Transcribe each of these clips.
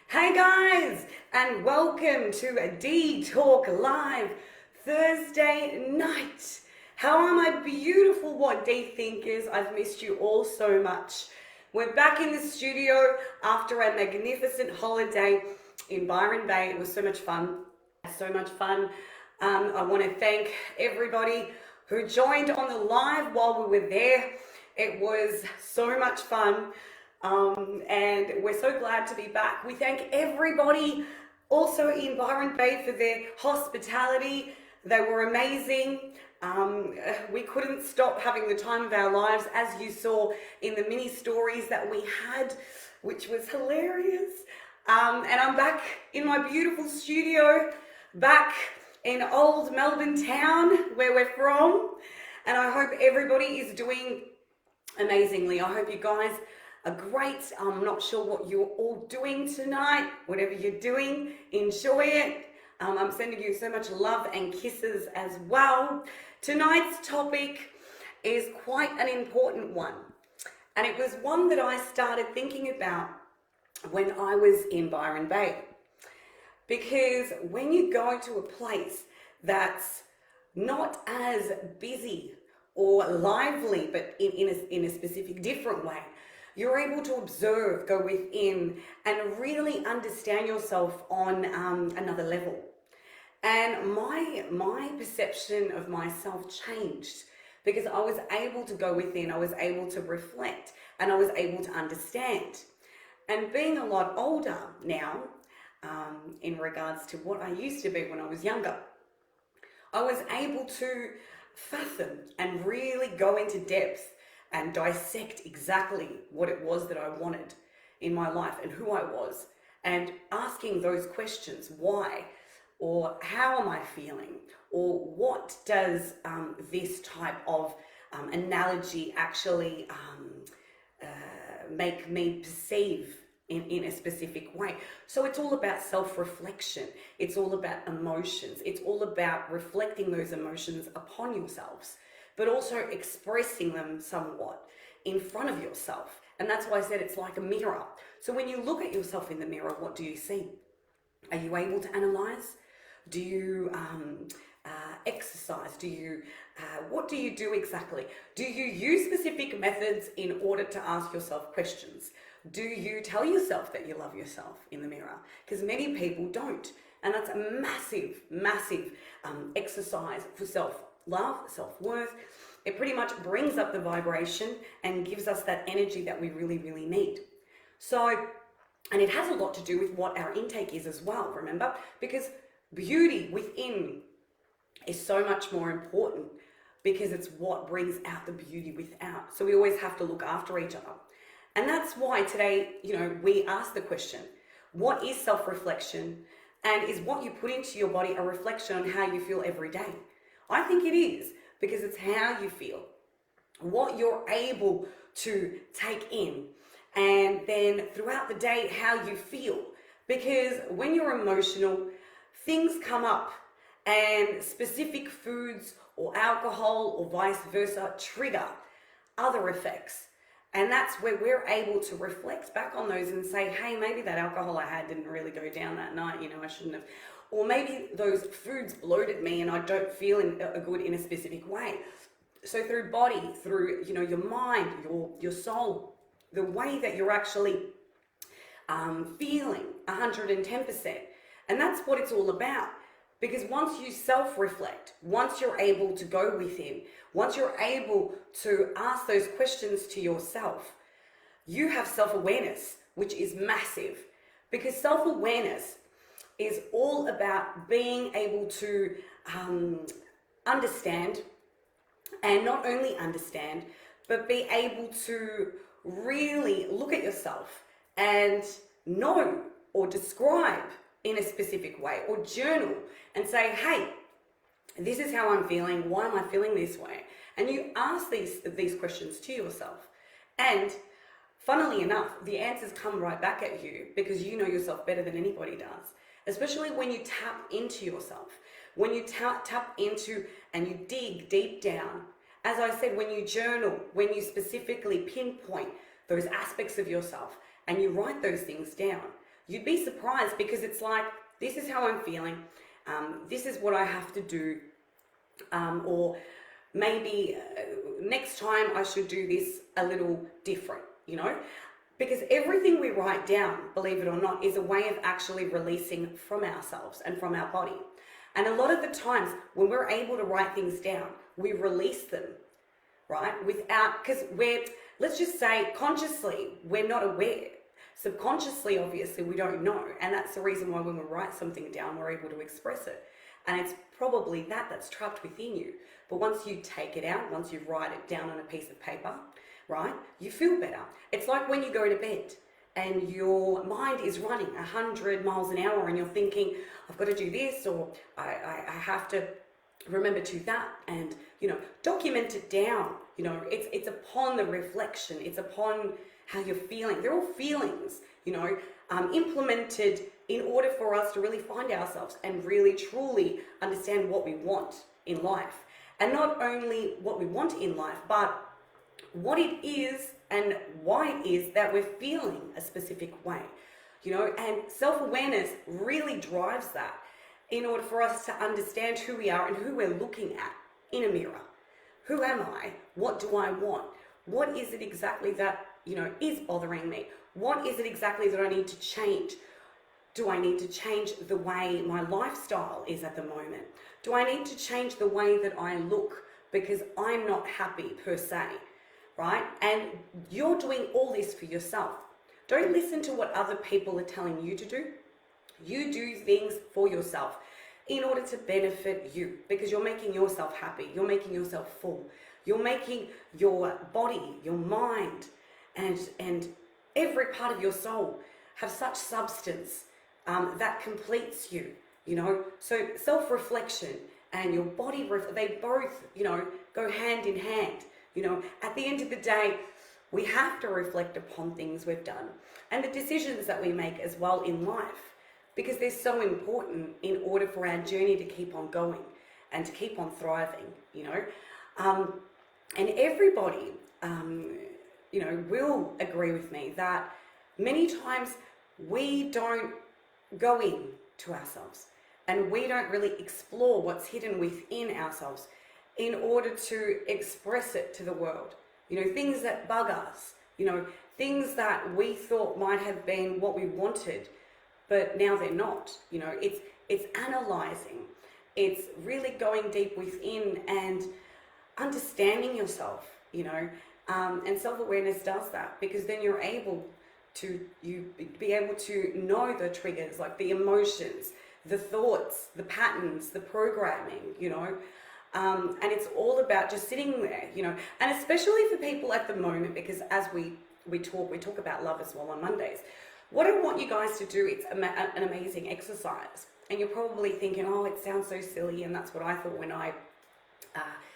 Hey guys, and welcome to a Dee Talk Live Thursday night. How are my beautiful What Dee Thinkers? I've missed you all so much. We're back in the studio after a magnificent holiday in Byron Bay. It was so much fun. So much fun. I want to thank everybody who joined on the live while we were there. It was so much fun. And we're so glad to be back. We thank everybody also in Byron Bay for their hospitality. They were amazing. We couldn't stop having the time of our lives, as you saw in the mini stories that we had, which was hilarious. And I'm back in my beautiful studio, back in old Melbourne town where we're from. And I hope everybody is doing amazingly. I hope you guys are great. I'm not sure what you're all doing tonight. Whatever you're doing, enjoy it. I'm sending you so much love and kisses as well. Tonight's topic is quite an important one. And it was one that I started thinking about when I was in Byron Bay. Because when you go to a place that's not as busy or lively, but in a specific different way, you're able to observe, go within, and really understand yourself on another level. And my perception of myself changed because I was able to go within, I was able to reflect, and I was able to understand. And being a lot older now, in regards to what I used to be when I was younger, I was able to fathom and really go into depth and dissect exactly what it was that I wanted in my life and who I was, and asking those questions, why, or how am I feeling, or what does this type of analogy actually make me perceive in a specific way. So it's all about self-reflection. It's all about emotions. It's all about reflecting those emotions upon yourselves, but also expressing them somewhat in front of yourself. And that's why I said it's like a mirror. So when you look at yourself in the mirror, what do you see? Are you able to analyze? Do you exercise? What do you do exactly? Do you use specific methods in order to ask yourself questions? Do you tell yourself that you love yourself in the mirror? Because many people don't. And that's a massive, massive exercise for self-love, self-worth. It pretty much brings up the vibration and gives us that energy that we really, really need. So, and it has a lot to do with what our intake is as well, remember? Because beauty within is so much more important because it's what brings out the beauty without. So we always have to look after each other. And that's why today, we ask the question, what is self-reflection? And is what you put into your body a reflection on how you feel every day? I think it is, because it's how you feel, what you're able to take in, and then throughout the day, how you feel. Because when you're emotional, things come up, and specific foods or alcohol or vice versa trigger other effects. And that's where we're able to reflect back on those and say, hey, maybe that alcohol I had didn't really go down that night, I shouldn't have. Or maybe those foods bloated me and I don't feel good in a specific way. So through body, through, your mind, your soul, the way that you're actually feeling 110%. And that's what it's all about. Because once you self-reflect, once you're able to go within, once you're able to ask those questions to yourself, you have self-awareness, which is massive. Because self-awareness is all about being able to understand, and not only understand, but be able to really look at yourself and know or describe in a specific way, or journal and say, hey, this is how I'm feeling. Why am I feeling this way? And you ask these questions to yourself. And funnily enough, the answers come right back at you because you know yourself better than anybody does. Especially when you tap into yourself, when you tap into and you dig deep down. As I said, when you journal, when you specifically pinpoint those aspects of yourself and you write those things down, you'd be surprised, because it's like, this is how I'm feeling, this is what I have to do, or maybe next time I should do this a little different, you know? Because everything we write down, believe it or not, is a way of actually releasing from ourselves and from our body. And a lot of the times when we're able to write things down, we release them, right? Without, because let's just say consciously, we're not aware. Subconsciously, obviously, we don't know. And that's the reason why when we write something down, we're able to express it. And it's probably that's trapped within you. But once you take it out, once you write it down on a piece of paper, right, you feel better. It's like when you go to bed and your mind is running 100 miles an hour and you're thinking, I've got to do this, or I have to remember to that, and, you know, document it down. You know, it's upon the reflection, it's upon how you're feeling. They're all feelings, you know, implemented in order for us to really find ourselves and really truly understand what we want in life. And not only what we want in life, but what it is and why it is that we're feeling a specific way, you know. And self-awareness really drives that, in order for us to understand who we are and who we're looking at in a mirror. Who am I? What do I want? What is it exactly that, you know, is bothering me? What is it exactly that I need to change? Do I need to change the way my lifestyle is at the moment? Do I need to change the way that I look because I'm not happy per se, right? And you're doing all this for yourself. Don't listen to what other people are telling you to do. You do things for yourself in order to benefit you, because you're making yourself happy. You're making yourself full. You're making your body, your mind, and every part of your soul have such substance that completes you, you know. So self-reflection and your body, they both, you know, go hand in hand. You know, at the end of the day, we have to reflect upon things we've done and the decisions that we make as well in life, because they're so important in order for our journey to keep on going and to keep on thriving, you know. And everybody, you know, will agree with me that many times we don't go in to ourselves and we don't really explore what's hidden within ourselves in order to express it to the world. You know, things that bug us, you know, things that we thought might have been what we wanted, but now they're not. You know, it's analyzing, it's really going deep within and understanding yourself, you know, and self-awareness does that, because then you're able to be able to know the triggers, like the emotions, the thoughts, the patterns, the programming, you know. And it's all about just sitting there, you know, and especially for people at the moment, because as we talk about love as well on Mondays. What I want you guys to do, it's an amazing exercise. And you're probably thinking, oh, it sounds so silly. And that's what I thought when I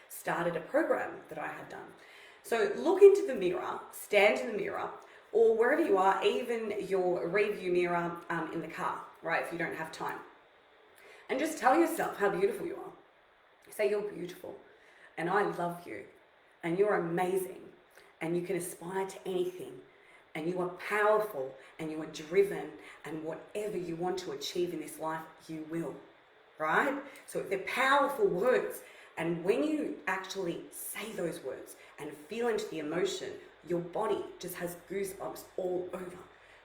started a program that I had done. So look into the mirror, stand in the mirror, or wherever you are, even your review mirror in the car, right, if you don't have time. And just tell yourself how beautiful you are. Say you're beautiful, and I love you, and you're amazing, and you can aspire to anything, and you are powerful, and you are driven, and whatever you want to achieve in this life, you will, right? So they're powerful words, and when you actually say those words and feel into the emotion, your body just has goosebumps all over,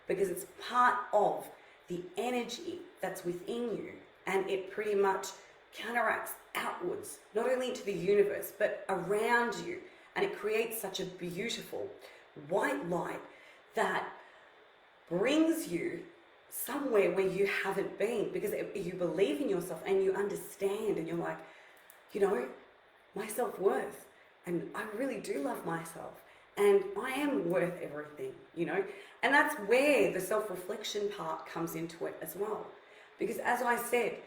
because it's part of the energy that's within you, and it pretty much counteracts outwards, not only into the universe, but around you. And it creates such a beautiful white light that brings you somewhere where you haven't been, because you believe in yourself and you understand, and you're like, you know, my self-worth, and I really do love myself, and I am worth everything, you know. And that's where the self-reflection part comes into it as well, because as I said,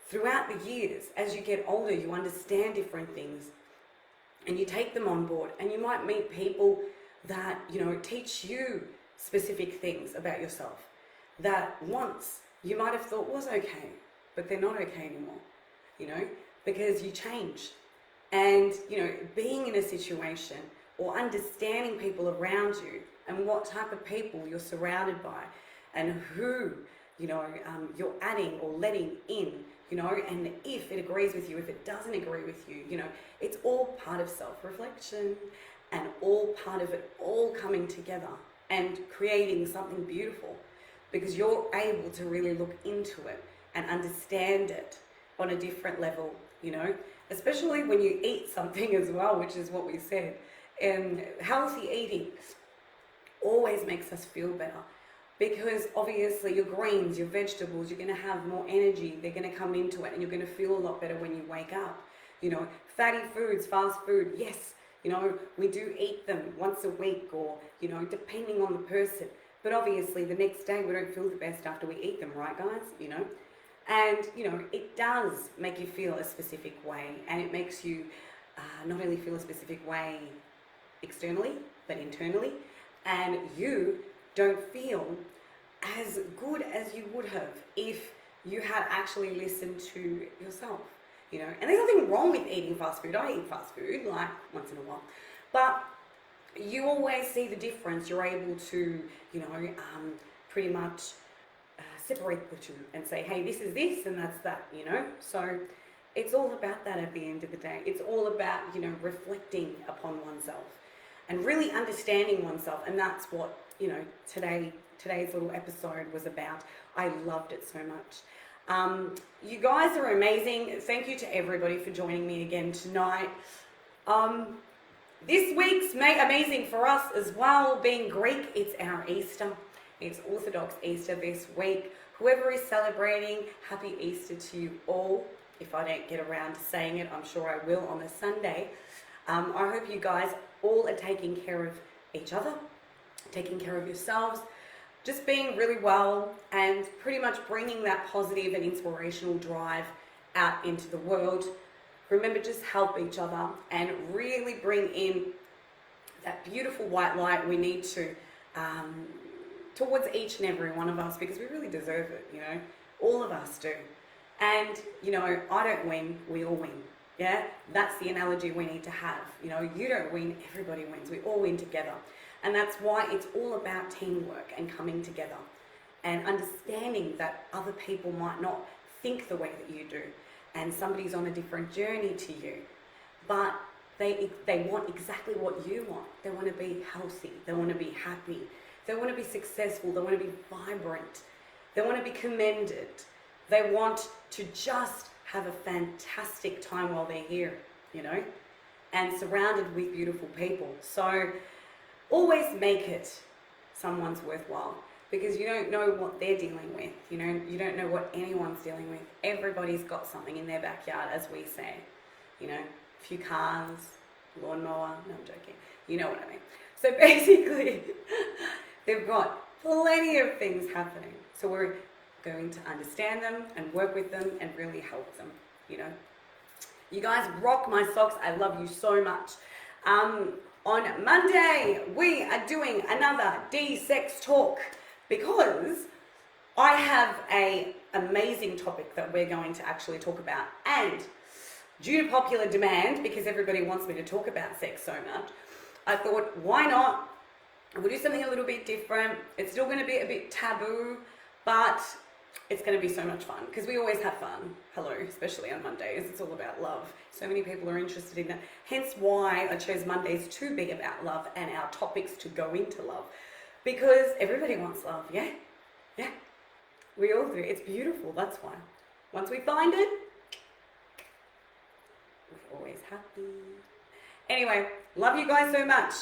throughout the years, as you get older, you understand different things and you take them on board, and you might meet people that, you know, teach you specific things about yourself that once you might have thought was okay, but they're not okay anymore, you know, because you change. And, you know, being in a situation or understanding people around you and what type of people you're surrounded by and who, you're adding or letting in, and if it agrees with you, if it doesn't agree with you, it's all part of self-reflection and all part of it all coming together and creating something beautiful, because you're able to really look into it and understand it on a different level, especially when you eat something as well, which is what we said. And healthy eating always makes us feel better, because obviously your greens, your vegetables, you're going to have more energy, they're going to come into it, and you're going to feel a lot better when you wake up. Fatty foods, fast food, yes, we do eat them once a week, or depending on the person, but obviously the next day we don't feel the best after we eat them, right guys? And it does make you feel a specific way, and it makes you not only feel a specific way externally but internally, and you don't feel as good as you would have if you had actually listened to yourself, and there's nothing wrong with eating fast food. I eat fast food like once in a while, but you always see the difference. You're able to pretty much separate the two and say, hey, this is this and that's that, so it's all about that at the end of the day. It's all about reflecting upon oneself and really understanding oneself, and that's what today's little episode was about. I loved it so much. You guys are amazing. Thank you to everybody for joining me again tonight. This week's amazing for us as well. Being Greek, it's our Easter. It's Orthodox Easter this week. Whoever is celebrating, happy Easter to you all. If I don't get around to saying it, I'm sure I will on a Sunday. I hope you guys all are taking care of each other, taking care of yourselves, just being really well, and pretty much bringing that positive and inspirational drive out into the world. Remember, just help each other and really bring in that beautiful white light we need to towards each and every one of us, because we really deserve it, all of us do. And I don't win, we all win. Yeah, that's the analogy we need to have. You don't win, everybody wins. We all win together. And that's why it's all about teamwork and coming together and understanding that other people might not think the way that you do, and somebody's on a different journey to you, but they want exactly what you want. They want to be healthy, they want to be happy, they want to be successful, they want to be vibrant, they want to be commended, they want to just have a fantastic time while they're here, and surrounded with beautiful people. So always make it someone's worthwhile, because you don't know what they're dealing with, you don't know what anyone's dealing with. Everybody's got something in their backyard, as we say, a few cars, lawnmower, no, I'm joking, you know what I mean. So basically, they've got plenty of things happening, so we're going to understand them and work with them and really help them, You guys rock my socks. I love you so much. On Monday, we are doing another Dee Sex Talk, because I have an amazing topic that we're going to actually talk about. And due to popular demand, because everybody wants me to talk about sex so much, I thought, why not? We'll do something a little bit different. It's still going to be a bit taboo, but it's going to be so much fun, because we always have fun. Hello, especially on Mondays. It's all about love. So many people are interested in that. Hence why I chose Mondays to be about love and our topics to go into love, because everybody wants love. Yeah, we all do. It's beautiful. That's why. Once we find it, we're always happy. Anyway, love you guys so much.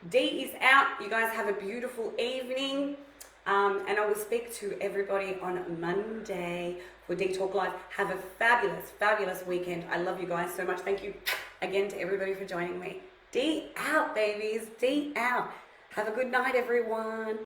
Dee is out. You guys have a beautiful evening. And I will speak to everybody on Monday for Dee Talk Live. Have a fabulous, fabulous weekend. I love you guys so much. Thank you again to everybody for joining me. Dee out, babies. Dee out. Have a good night, everyone.